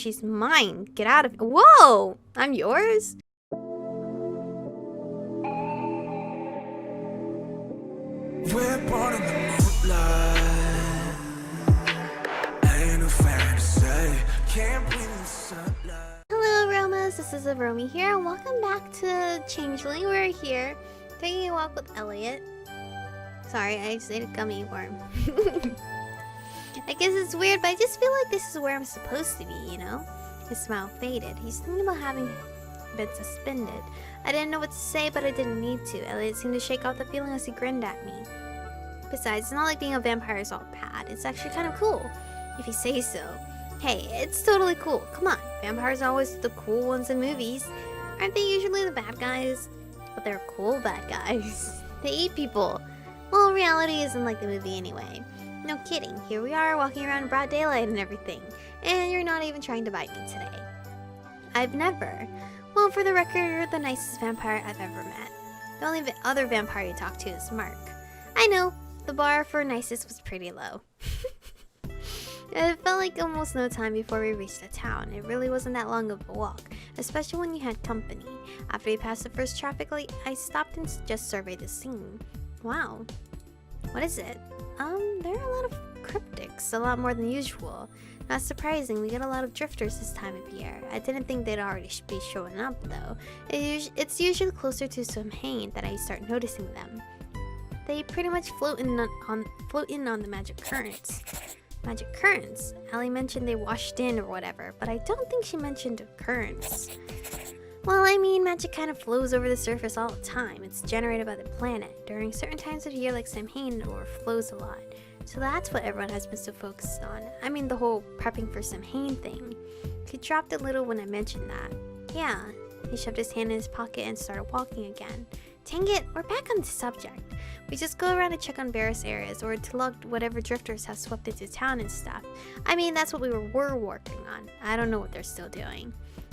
she's mine. Get out of... Whoa! I'm yours? We're born in the moonlight. Ain't no fair to say. Can't breathe in the sunlight. Hello, Aromas. This is Aromie here. Welcome back to Changeling. We're here taking a walk with Elliot. Sorry, I just ate a gummy worm. I guess it's weird, but I just feel like this is where I'm supposed to be, you know? His smile faded. He's thinking about having been suspended. I didn't know what to say, but I didn't need to. Elliot seemed to shake off the feeling as he grinned at me. Besides, it's not like being a vampire is all bad. It's actually kind of cool, if you say so. Hey, it's totally cool. Come on, vampires are always the cool ones in movies. Aren't they usually the bad guys? But they're cool bad guys. They eat people. Well, reality isn't like the movie anyway. No kidding, here we are walking around in broad daylight and everything. And you're not even trying to bite me today. I've never. Well, for the record, you're the nicest vampire I've ever met. The only other vampire you talk to is Mark. I know, the bar for nicest was pretty low. It felt like almost no time before we reached the town. It really wasn't that long of a walk, especially when you had company. After we passed the first traffic light, I stopped and just surveyed the scene. Wow. What is it? There are a lot of cryptics, a lot more than usual. Not surprising, we get a lot of drifters this time of year. I didn't think they'd already be showing up though. It's usually closer to Samhain that I start noticing them. They pretty much float in on the magic currents. Magic currents? Allie mentioned they washed in or whatever, but I don't think she mentioned currents. Well, I mean, magic kind of flows over the surface all the time. It's generated by the planet. During certain times of year like Samhain, it overflows a lot. So that's what everyone has been so focused on. I mean, the whole prepping for Samhain thing. He dropped a little when I mentioned that. Yeah, he shoved his hand in his pocket and started walking again. Dang it, we're back on the subject. We just go around and check on various areas or to lug whatever drifters have swept into town and stuff. I mean, that's what we were working on. I don't know what they're still doing.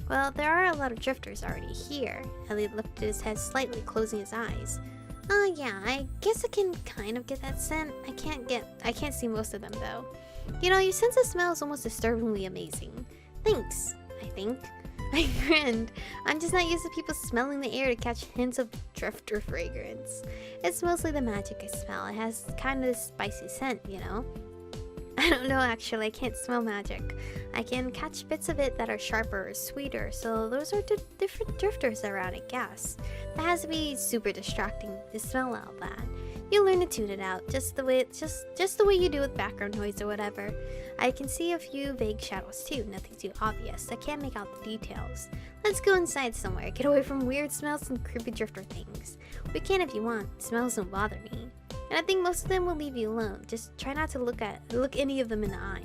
Well, there are a lot of drifters already here. Elliot lifted his head slightly, closing his eyes. Yeah, I guess I can kind of get that scent. I can't see most of them though. You know, your sense of smell is almost disturbingly amazing. Thanks, I think. I grinned. I'm just not used to people smelling the air to catch hints of drifter fragrance. It's mostly the magic I smell. It has kind of a spicy scent, you know? I don't know actually, I can't smell magic. I can catch bits of it that are sharper or sweeter, so those are different drifters around, I guess. That has to be super distracting to smell all that. You learn to tune it out, just the way you do with background noise or whatever. I can see a few vague shadows too, nothing too obvious. I can't make out the details. Let's go inside somewhere, get away from weird smells and creepy drifter things. We can if you want, smells don't bother me. And I think most of them will leave you alone. Just try not to look any of them in the eye.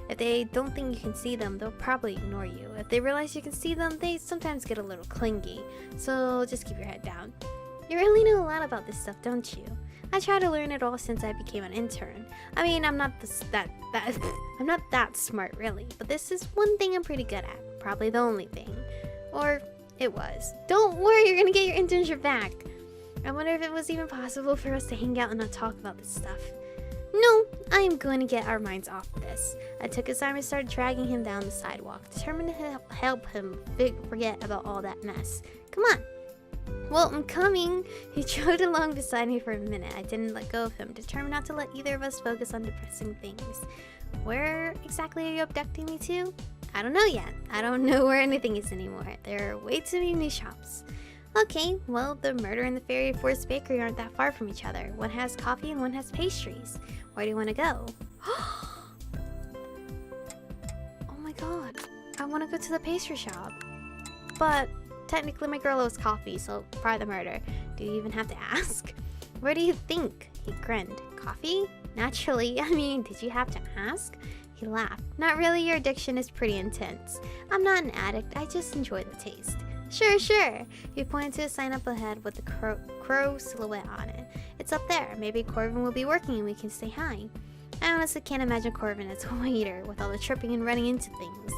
If they don't think you can see them, they'll probably ignore you. If they realize you can see them, they sometimes get a little clingy. So just keep your head down. You really know a lot about this stuff, don't you? I try to learn it all since I became an intern. I mean, I'm not I'm not that smart really, but this is one thing I'm pretty good at. Probably the only thing. Or it was. Don't worry, you're gonna get your internship back. I wonder if it was even possible for us to hang out and not talk about this stuff. No, I am going to get our minds off this. I took his arm and started dragging him down the sidewalk, determined to help him forget about all that mess. Come on. Well, I'm coming. He trotted along beside me for a minute. I didn't let go of him, determined not to let either of us focus on depressing things. Where exactly are you abducting me to? I don't know yet. I don't know where anything is anymore. There are way too many new shops. Okay, well, the Murder and the Fairy Forest Bakery aren't that far from each other. One has coffee and one has pastries. Where do you want to go? Oh my god, I want to go to the pastry shop. But technically my girl loves coffee, so probably the Murder. Do you even have to ask? Where do you think? He grinned. Coffee? Naturally, I mean, did you have to ask? He laughed. Not really, your addiction is pretty intense. I'm not an addict, I just enjoy the taste. Sure. He pointed to a sign up ahead with the crow silhouette on it. It's up there. Maybe Corvin will be working and we can say hi. I honestly can't imagine Corvin as a waiter with all the tripping and running into things.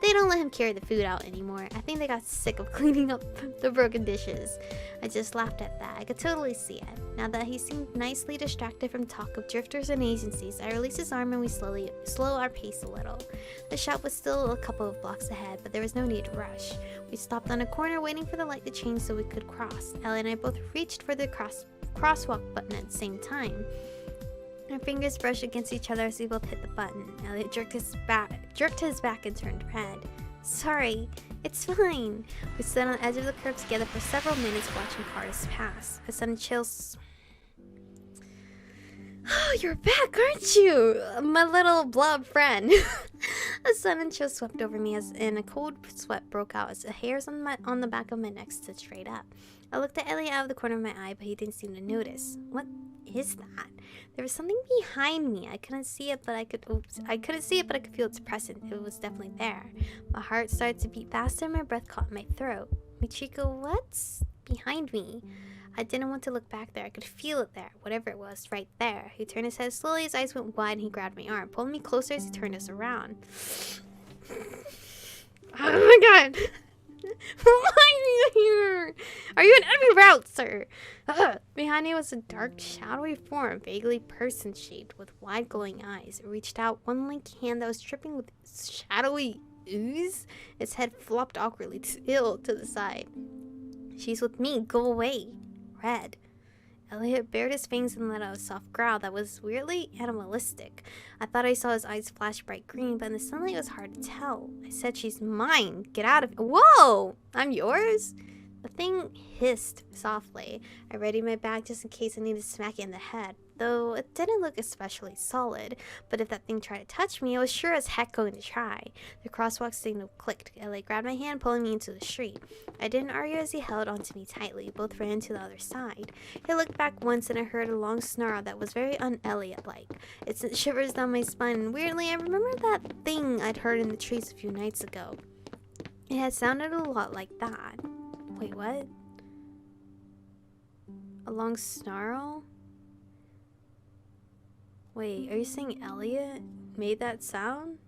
They don't let him carry the food out anymore. I think they got sick of cleaning up the broken dishes. I just laughed at that. I could totally see it. Now that he seemed nicely distracted from talk of drifters and agencies, I released his arm and we slow our pace a little. The shop was still a couple of blocks ahead, but there was no need to rush. We stopped on a corner waiting for the light to change so we could cross. Elliot and I both reached for the crosswalk button at the same time. Our fingers brushed against each other as we both hit the button. Elliot jerked his back and turned red. Sorry, it's fine. We stood on the edge of the curb together for several minutes watching cars pass. A sudden chill... Oh, you're back, aren't you? My little blob friend. A sudden chill swept over me and a cold sweat broke out as the hairs on the back of my neck stood straight up. I looked at Elliot out of the corner of my eye, but he didn't seem to notice. What is that? There was something behind me. I couldn't see it, but I could feel its presence. It was definitely there. My heart started to beat faster and my breath caught in my throat. Michiko, what's behind me? I didn't want to look back there. I could feel it there. Whatever it was, right there. He turned his head slowly, his eyes went wide, and he grabbed my arm, pulling me closer as he turned us around. Oh my god! Why are you here? Are you in every route, sir? Behind me was a dark, shadowy form, vaguely person-shaped, with wide glowing eyes. It reached out one lank hand that was dripping with shadowy ooze. Its head flopped awkwardly to the side. She's with me. Go away. Red. Elliot bared his fangs and let out a soft growl that was weirdly animalistic. I thought I saw his eyes flash bright green, but in the sunlight it was hard to tell. I said, she's mine. Get out of... Whoa! I'm yours? The thing hissed softly. I readied my bag just in case I needed to smack it in the head, though it didn't look especially solid. But if that thing tried to touch me, I was sure as heck going to try. The crosswalk signal clicked. Elliot grabbed my hand, pulling me into the street. I didn't argue as he held onto me tightly. Both ran to the other side. He looked back once and I heard a long snarl that was very un-Elliot-like. It sent shivers down my spine, and weirdly I remembered that thing I'd heard in the trees a few nights ago. It had sounded a lot like that. Wait, what? A long snarl? Wait, are you saying Elliot made that sound?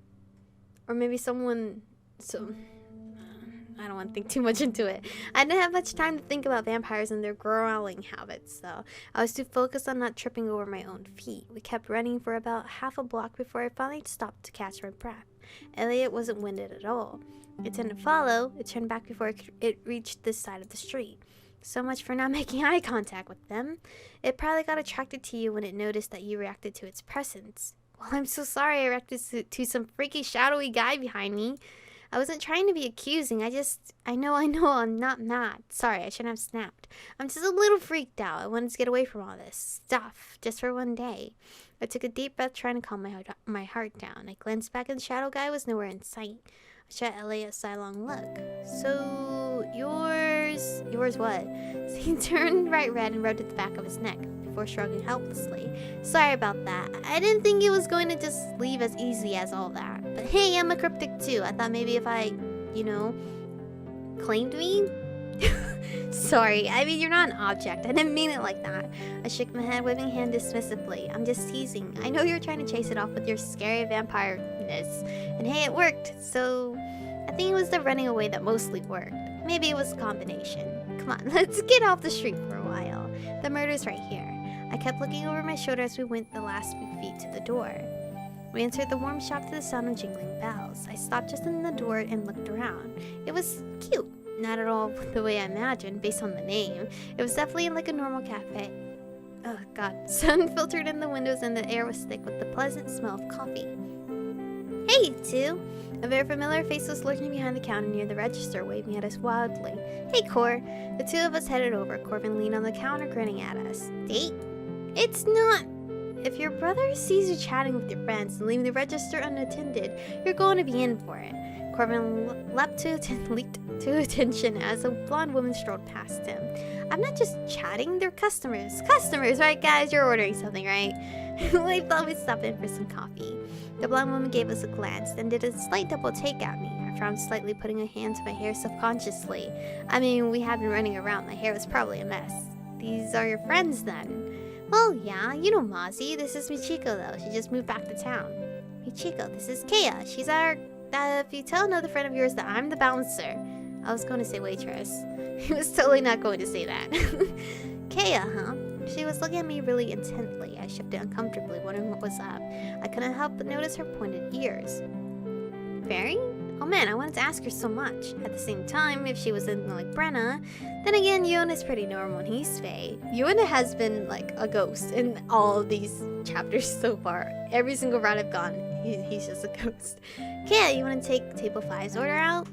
Or maybe someone... I don't want to think too much into it. I didn't have much time to think about vampires and their growling habits, though. I was too focused on not tripping over my own feet. We kept running for about half a block before I finally stopped to catch my breath. Elliot wasn't winded at all. It didn't follow. It turned back before it reached this side of the street. So much for not making eye contact with them. It probably got attracted to you when it noticed that you reacted to its presence. Well, I'm so sorry I reacted to some freaky shadowy guy behind me. I wasn't trying to be accusing. I know, I'm not mad. Sorry, I shouldn't have snapped. I'm just a little freaked out. I wanted to get away from all this stuff, just for one day. I took a deep breath, trying to calm my heart down. I glanced back and the shadow guy was nowhere in sight. I shot Elliot a sidelong look. So, yours what? So he turned bright red and rubbed at the back of his neck before shrugging helplessly. Sorry about that. I didn't think it was going to just leave as easy as all that. But hey, I'm a cryptic too. I thought maybe if I, claimed me? Sorry, I mean, you're not an object. I didn't mean it like that. I shook my head, waving hand dismissively. I'm just teasing. I know you're trying to chase it off with your scary vampire-ness. And hey, it worked. So, I think it was the running away that mostly worked. Maybe it was a combination. Come on, let's get off the street for a while. The murder's right here. I kept looking over my shoulder as we went the last few feet to the door. We entered the warm shop to the sound of jingling bells. I stopped just in the door and looked around. It was cute. Not at all the way I imagined, based on the name. It was definitely like a normal cafe. Oh god. Sun filtered in the windows and the air was thick with the pleasant smell of coffee. Hey, you two! A very familiar face was lurking behind the counter near the register, waving at us wildly. Hey, Cor! The two of us headed over. Corbin leaned on the counter, grinning at us. Date? It's not... If your brother sees you chatting with your friends and leaving the register unattended, you're going to be in for it. Corbin leapt to attention as a blonde woman strolled past him. I'm not just chatting, they're customers. Customers, right guys? You're ordering something, right? I thought we'd stop in for some coffee. The blonde woman gave us a glance, then did a slight double take at me. I frowned slightly, putting a hand to my hair subconsciously. I mean, we had been running around. My hair was probably a mess. These are your friends, then? Well, yeah, you know Mozzie. This is Michiko, though. She just moved back to town. Michiko, this is Kea. She's our if you tell another friend of yours that I'm the bouncer. I was going to say waitress. He was totally not going to say that. Kea, huh? She was looking at me really intently. I shifted uncomfortably, wondering what was up. I couldn't help but notice her pointed ears. Fairy? Oh man, I wanted to ask her so much. At the same time, if she was anything like Brenna, then again, Yona's pretty normal and he's Fae. Yona has been like a ghost in all of these chapters so far. Every single route I've gone, he's just a ghost. Kea, you want to take table 5's order out?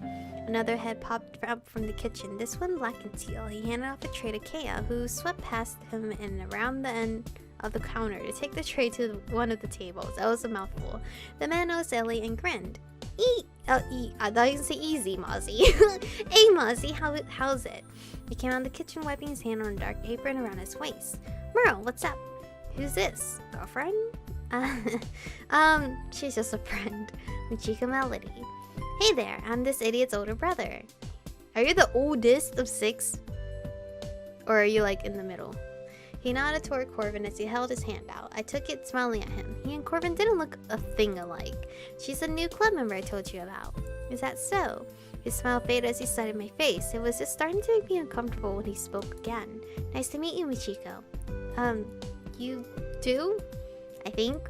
Another head popped up from the kitchen, this one black and teal. He handed off a tray to Kea, who swept past him and around the end of the counter to take the tray to one of the tables. That was a mouthful. The man noticed Ellie and grinned. I thought you could say easy, Mozzie. Hey, Mozzie, how's it? He came out of the kitchen, wiping his hand on a dark apron around his waist. Merle, what's up? Who's this? Girlfriend? She's just a friend. Michiko Melody. Hey there, I'm this idiot's older brother. Are you the oldest of 6? Or are you like in the middle? He nodded toward Corvin as he held his hand out. I took it, smiling at him. He and Corvin didn't look a thing alike. She's a new club member I told you about. Is that so? His smile faded as he studied my face. It was just starting to make me uncomfortable when he spoke again. Nice to meet you, Michiko. You do? I think.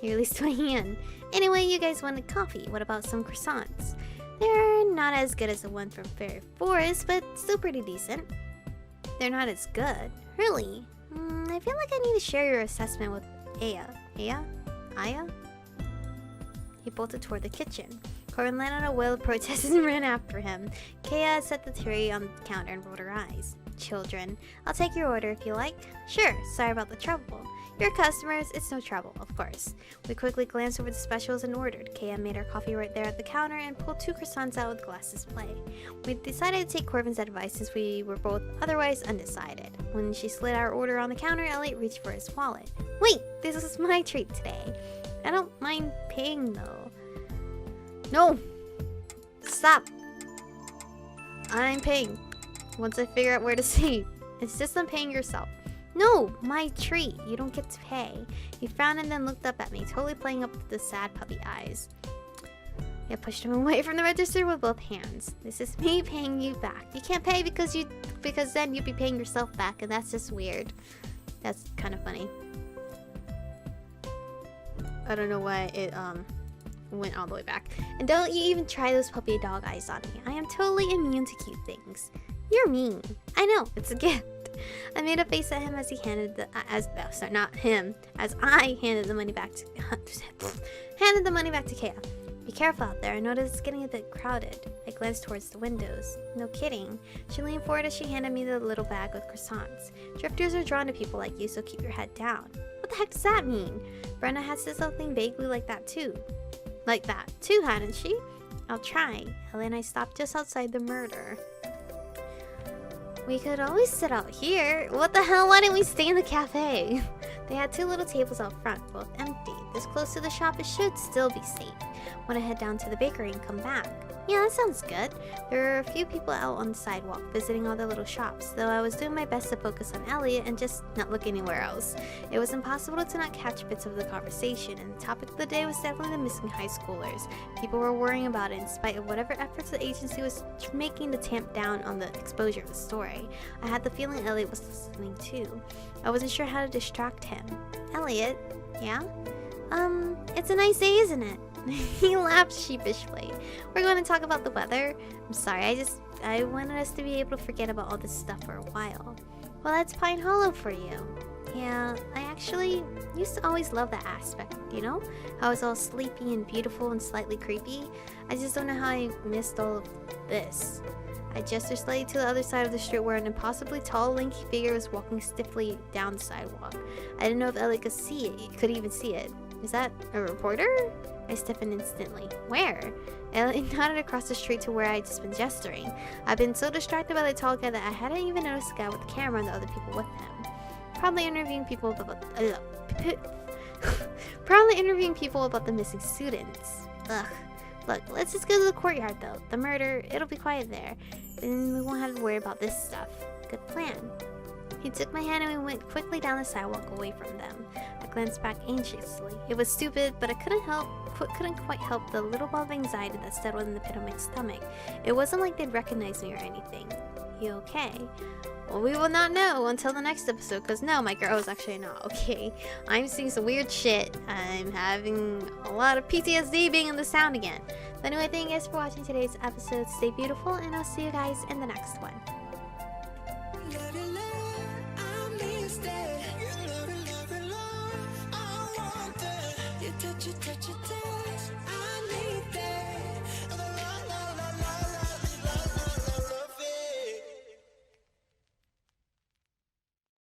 He released my hand. Anyway, you guys wanted coffee. What about some croissants? They're not as good as the one from Fairy Forest, but still pretty decent. They're not as good. Really? I feel like I need to share your assessment with Aya? He bolted toward the kitchen. Corin let out a wail of protest and ran after him. Kea set the tray on the counter and rolled her eyes. Children, I'll take your order if you like. Sure, sorry about the trouble. Your customers, it's no trouble, of course. We quickly glanced over the specials and ordered. Kea made our coffee right there at the counter and pulled 2 croissants out with glass display. We decided to take Corvin's advice since we were both otherwise undecided. When she slid our order on the counter, Elliot reached for his wallet. Wait, this is my treat today. I don't mind paying though. No! Stop! I'm paying. Once I figure out where to save. Insist on paying yourself. No, my treat. You don't get to pay. He frowned and then looked up at me, totally playing up with the sad puppy eyes. I pushed him away from the register with both hands. This is me paying you back. You can't pay because then you'd be paying yourself back, and that's just weird. That's kind of funny. I don't know why it went all the way back. And don't you even try those puppy dog eyes on me. I am totally immune to cute things. You're mean. I know, it's a gift. I made a face at him as he handed as I handed the money back to Kea. Be careful out there. I noticed it's getting a bit crowded. I glanced towards the windows. No kidding. She leaned forward as she handed me the little bag with croissants. Drifters are drawn to people like you, so keep your head down. What the heck does that mean? Brenna had said something vaguely like that too, hadn't she? I'll try. Ellie and I stopped just outside the murder. We could always sit out here. What the hell? Why didn't we stay in the cafe? They had 2 little tables out front, both empty. This close to the shop, it should still be safe. Want to head down to the bakery and come back? Yeah, that sounds good. There are a few people out on the sidewalk visiting all the little shops, though I was doing my best to focus on Elliot and just not look anywhere else. It was impossible to not catch bits of the conversation, and the topic of the day was definitely the missing high schoolers. People were worrying about it in spite of whatever efforts the agency was making to tamp down on the exposure of the story. I had the feeling Elliot was listening too. I wasn't sure how to distract him. Elliot? Yeah? It's a nice day, isn't it? He laughed sheepishly. We're going to talk about the weather? I'm sorry, I wanted us to be able to forget about all this stuff for a while. Well, that's Pine Hollow for you. Yeah, I actually used to always love that aspect, you know? How it's all sleepy and beautiful and slightly creepy. I just don't know how I missed all of this. I gestured slightly to the other side of the street where an impossibly tall, lanky figure was walking stiffly down the sidewalk. I didn't know if Elliot could even see it. Is that a reporter? I stiffened instantly. Where? Elliot nodded across the street to where I'd just been gesturing. I'd been so distracted by the tall guy that I hadn't even noticed the guy with the camera and the other people with him. Probably interviewing people about the missing students. Ugh. Look, let's just go to the courtyard though. The murder, it'll be quiet there. Then we won't have to worry about this stuff. Good plan. He took my hand and we went quickly down the sidewalk away from them. I glanced back anxiously. It was stupid, but I couldn't quite help the little ball of anxiety that settled in the pit of my stomach. It wasn't like they'd recognize me or anything. You okay? Well, we will not know until the next episode, because no, my girl is actually not okay. I'm seeing some weird shit. I'm having a lot of PTSD being in the sound again. But anyway, thank you guys for watching today's episode. Stay beautiful, and I'll see you guys in the next one.